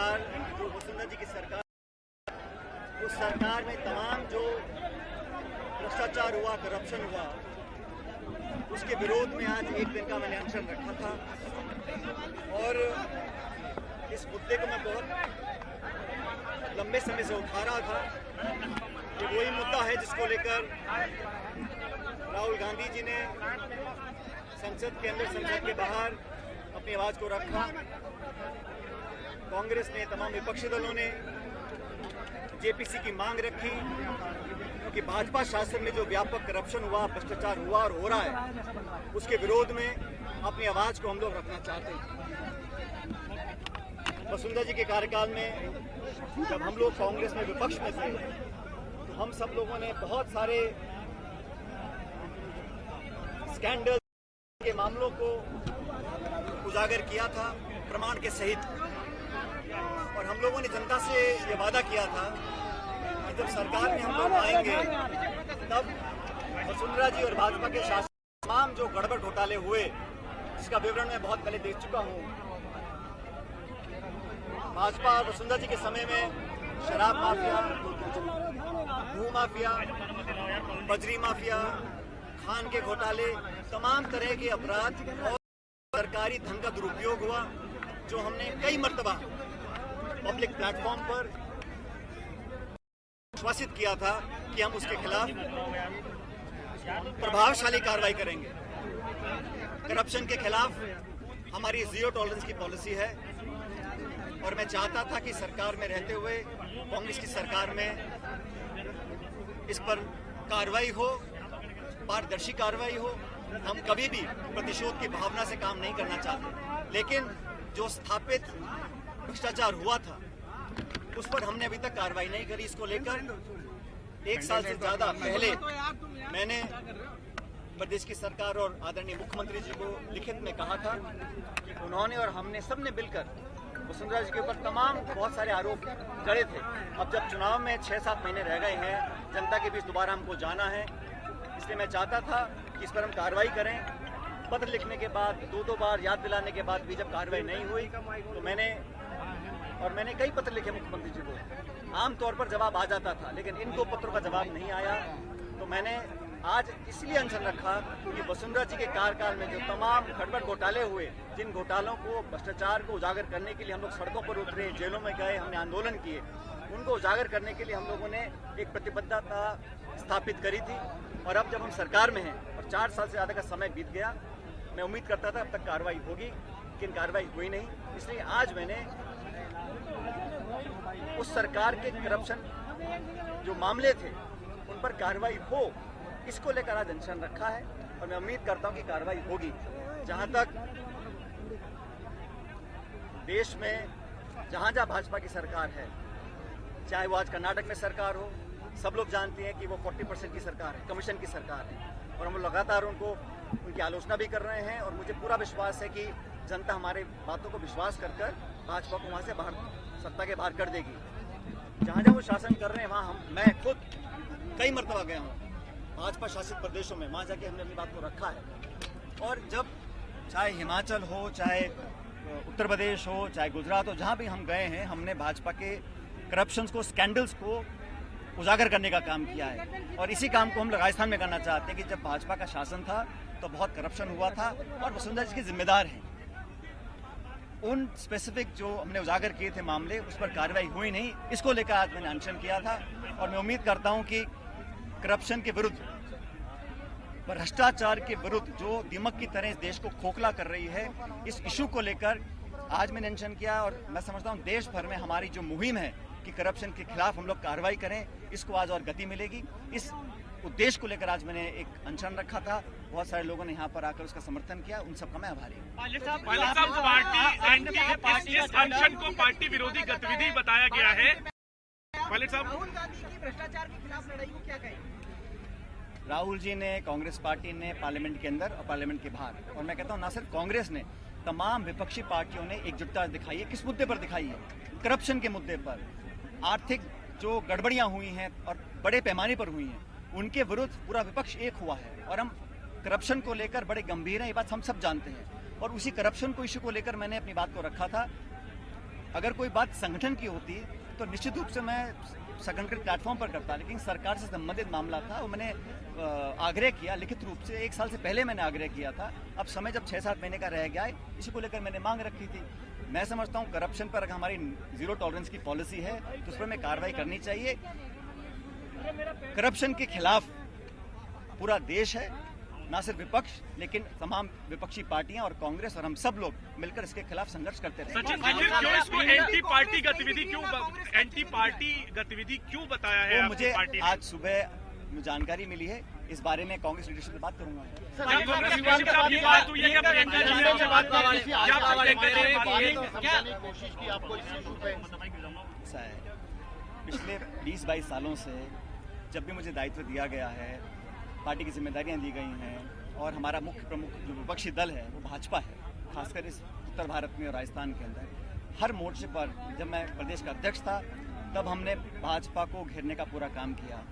सरकार, जो वसुंधरा जी की सरकार, उस सरकार में तमाम जो भ्रष्टाचार हुआ, करप्शन हुआ, उसके विरोध में आज एक दिन का मैंने अनशन रखा था। और इस मुद्दे को मैं बहुत लंबे समय से उठा रहा था। ये वही मुद्दा है जिसको लेकर राहुल गांधी जी ने संसद के अंदर, संसद के बाहर अपनी आवाज को रखा। कांग्रेस ने, तमाम विपक्षी दलों ने जेपीसी की मांग रखी, क्योंकि भाजपा शासन में जो व्यापक करप्शन हुआ, भ्रष्टाचार हुआ और हो रहा है, उसके विरोध में अपनी आवाज को हम लोग रखना चाहते हैं। वसुंधरा जी के कार्यकाल में जब हम लोग कांग्रेस में विपक्ष में थे, तो हम सब लोगों ने बहुत सारे स्कैंडल के मामलों को उजागर किया था, प्रमाण के सहित। और हम लोगों ने जनता से ये वादा किया था कि जब सरकार में हम लोग आएंगे, तब वसुंधरा जी और भाजपा के शासन तमाम जो गड़बड़ घोटाले हुए, जिसका विवरण मैं बहुत पहले दे चुका हूं। भाजपा और वसुंधरा जी के समय में शराब माफिया, भू माफिया, बजरी माफिया, खान के घोटाले, तमाम तरह के अपराध और सरकारी धन का दुरुपयोग हुआ, जो हमने कई मर्तबा पब्लिक प्लेटफॉर्म पर आश्वासित किया था कि हम उसके खिलाफ प्रभावशाली कार्रवाई करेंगे। करप्शन के खिलाफ हमारी जीरो टॉलरेंस की पॉलिसी है, और मैं चाहता था कि सरकार में रहते हुए, कांग्रेस की सरकार में, इस पर कार्रवाई हो, पारदर्शी कार्रवाई हो। हम कभी भी प्रतिशोध की भावना से काम नहीं करना चाहते, लेकिन जो स्थापित भ्रष्टाचार हुआ था, उस पर हमने अभी तक कार्रवाई नहीं करी। इसको लेकर 1 साल से ज्यादा पहले मैंने प्रदेश की सरकार और आदरणीय मुख्यमंत्री जी को लिखित में कहा था कि उन्होंने और हमने सबने मिलकर वसुंधरा जी के ऊपर तमाम बहुत सारे आरोप गढ़े थे। अब जब चुनाव में 6-7 महीने रह गए हैं, जनता के बीच दोबारा हमको जाना है, इसलिए मैं चाहता था कि इस पर हम कार्रवाई करें। पत्र लिखने के बाद, 2-2 बार याद दिलाने के बाद भी जब कार्रवाई नहीं हुई, तो मैंने कई पत्र लिखे मुख्यमंत्री जी को। आमतौर पर जवाब आ जाता था, लेकिन इन 2 पत्रों का जवाब नहीं आया। तो मैंने आज इसलिए अनशन रखा कि वसुंधरा जी के कार्यकाल में जो तमाम गड़बड़ घोटाले हुए, जिन घोटालों को, भ्रष्टाचार को उजागर करने के लिए हम लोग सड़कों पर उतरे, जेलों में गए, हमने आंदोलन किए, उनको उजागर करने के लिए हम लोगों ने एक प्रतिबद्धता स्थापित करी थी। और अब जब हम सरकार में हैं और 4 साल से ज़्यादा का समय बीत गया, मैं उम्मीद करता था अब तक कार्रवाई होगी, लेकिन कार्रवाई हुई नहीं। इसलिए आज मैंने उस सरकार के करप्शन जो मामले थे, उन पर कार्रवाई हो, इसको लेकर आज अनशन रखा है। और मैं उम्मीद करता हूं कि कार्रवाई होगी। जहां तक देश में जहां भाजपा की सरकार है, चाहे वो आज कर्नाटक में सरकार हो, सब लोग जानते हैं कि वो 40% की सरकार है, कमीशन की सरकार है, और हम लगातार उनकी आलोचना भी कर रहे हैं। और मुझे पूरा विश्वास है कि जनता हमारे बातों को विश्वास कर भाजपा को वहां से बाहर, सत्ता के बाहर कर देगी। जहां वो शासन कर रहे हैं, वहां मैं खुद कई मरतबा गया हूं भाजपा शासित प्रदेशों में, वहां जाके हमने अपनी बात को रखा है। और जब चाहे हिमाचल हो, चाहे उत्तर प्रदेश हो, चाहे गुजरात हो, जहां भी हम गए हैं, हमने भाजपा के करप्शन को, स्कैंडल्स को उजागर करने का काम किया है। और इसी काम को हम राजस्थान में करना चाहते हैं कि जब भाजपा का शासन था तो बहुत करप्शन हुआ था, और वसुंधरा जी के जिम्मेदार हैं। उन स्पेसिफिक जो हमने उजागर किए थे मामले, उस पर कार्रवाई हुई नहीं। इसको लेकर आज मैंने अनशन किया था। और मैं उम्मीद करता हूं कि करप्शन के विरुद्ध, भ्रष्टाचार के विरुद्ध, जो दीमक की तरह इस देश को खोखला कर रही है, इस इशू को लेकर आज मैंने अनशन किया। और मैं समझता हूं देश भर में हमारी जो मुहिम है कि करप्शन के खिलाफ हम लोग कार्रवाई करें, इसको आज और गति मिलेगी। इस उद्देश्य को लेकर आज मैंने एक अनशन रखा था। बहुत सारे लोगों ने यहाँ पर आकर उसका समर्थन किया, उन सबका मैं आभारी हूँ। अनशन को पार्टी विरोधी गतिविधि बताया गया है। राहुल गांधी की भ्रष्टाचार के खिलाफ लड़ाई को क्या कहेंगे? राहुल जी ने, कांग्रेस पार्टी ने पार्लियामेंट के अंदर और पार्लियामेंट के बाहर, और मैं कहता हूँ ना सिर्फ कांग्रेस ने, तमाम विपक्षी पार्टियों ने एकजुटता दिखाई है। किस मुद्दे पर दिखाई है? करप्शन के मुद्दे पर। आर्थिक जो गड़बड़ियां हुई हैं और बड़े पैमाने पर हुई हैं, उनके विरुद्ध पूरा विपक्ष एक हुआ है। और हम करप्शन को लेकर बड़े गंभीर हैं, ये बात हम सब जानते हैं। और उसी करप्शन को इशू को लेकर मैंने अपनी बात को रखा था। अगर कोई बात संगठन की होती तो निश्चित रूप से मैं संगठन के प्लेटफॉर्म पर करता, लेकिन सरकार से संबंधित मामला था वो मैंने आग्रह किया लिखित रूप से। 1 साल से पहले मैंने आग्रह किया था। अब समय जब 6-7 महीने का रह गया है, इसी को लेकर मैंने मांग रखी थी। मैं समझता हूँ करप्शन पर अगर हमारी जीरो टॉलरेंस की पॉलिसी है तो उस पर हमें कार्रवाई करनी चाहिए। करप्शन के खिलाफ पूरा देश है, ना सिर्फ विपक्ष लेकिन तमाम विपक्षी पार्टियां और कांग्रेस और हम सब लोग मिलकर इसके खिलाफ संघर्ष करते रहे। सचिन जी, फिर क्यों इसको एंटी पार्टी गतिविधि क्यों बताया है? मुझे आज सुबह जानकारी मिली है, इस बारे में कांग्रेस लीडरशिप से बात करूंगा। ऐसा है, पिछले 20-22 सालों से जब भी मुझे दायित्व दिया गया है, पार्टी की जिम्मेदारियां दी गई हैं और हमारा मुख्य प्रमुख जो विपक्षी दल है वो भाजपा है, खासकर इस उत्तर भारत में और राजस्थान के अंदर हर मोर्चे पर जब मैं प्रदेश का अध्यक्ष था तब हमने भाजपा को घेरने का पूरा काम किया।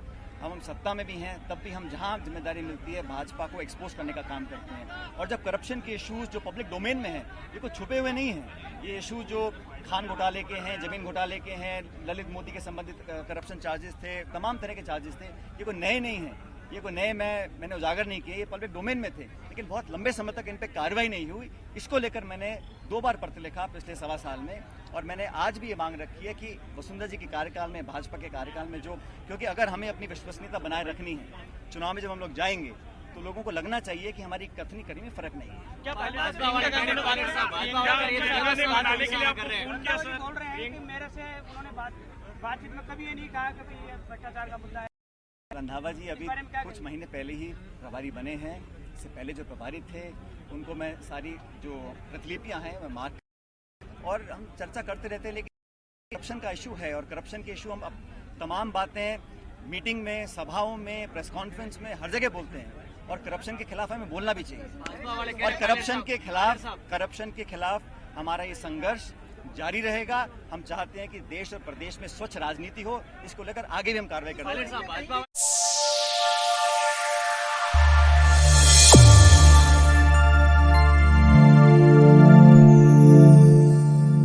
हम सत्ता में भी हैं तब भी हम जहां जिम्मेदारी मिलती है भाजपा को एक्सपोज करने का काम करते हैं। और जब करप्शन के इश्यूज जो पब्लिक डोमेन में हैं, ये कोई छुपे हुए नहीं हैं, ये इशू जो खान घोटाले के हैं, जमीन घोटाले के हैं, ललित मोदी के संबंधित करप्शन चार्जेस थे, तमाम तरह के चार्जेस थे, ये कोई नए नहीं हैं, ये कोई नए मैंने उजागर नहीं किए, ये पब्लिक डोमेन में थे, लेकिन बहुत लंबे समय तक इन पे कार्रवाई नहीं हुई। इसको लेकर मैंने 2 बार पत्र लिखा पिछले 1.25 साल में और मैंने आज भी ये मांग रखी है कि वसुंधरा जी के कार्यकाल में, भाजपा के कार्यकाल में क्योंकि अगर हमें अपनी विश्वसनीयता बनाए रखनी है, चुनाव में जब हम लोग जाएंगे तो लोगों को लगना चाहिए कि हमारी कथनी कड़ी में फर्क नहीं है। क्या बोल रहे हैं कि मेरे से उन्होंने बातचीत में कभी ये नहीं कहा कि ये भ्रष्टाचार का मुद्दा है? रंधावा जी अभी कुछ महीने पहले ही प्रभारी बने हैं, इससे पहले जो प्रभारी थे उनको मैं सारी जो प्रतिलिपियां हैं मैं मार्क और हम चर्चा करते रहते हैं, लेकिन करप्शन का इशू है और करप्शन के इशू हम अब तमाम बातें मीटिंग में, सभाओं में, प्रेस कॉन्फ्रेंस में हर जगह बोलते हैं और करप्शन के खिलाफ हमें बोलना भी चाहिए और करप्शन के खिलाफ हमारा ये संघर्ष जारी रहेगा। हम चाहते हैं कि देश और प्रदेश में स्वच्छ राजनीति हो, इसको लेकर आगे भी हम कार्रवाई करेंगे।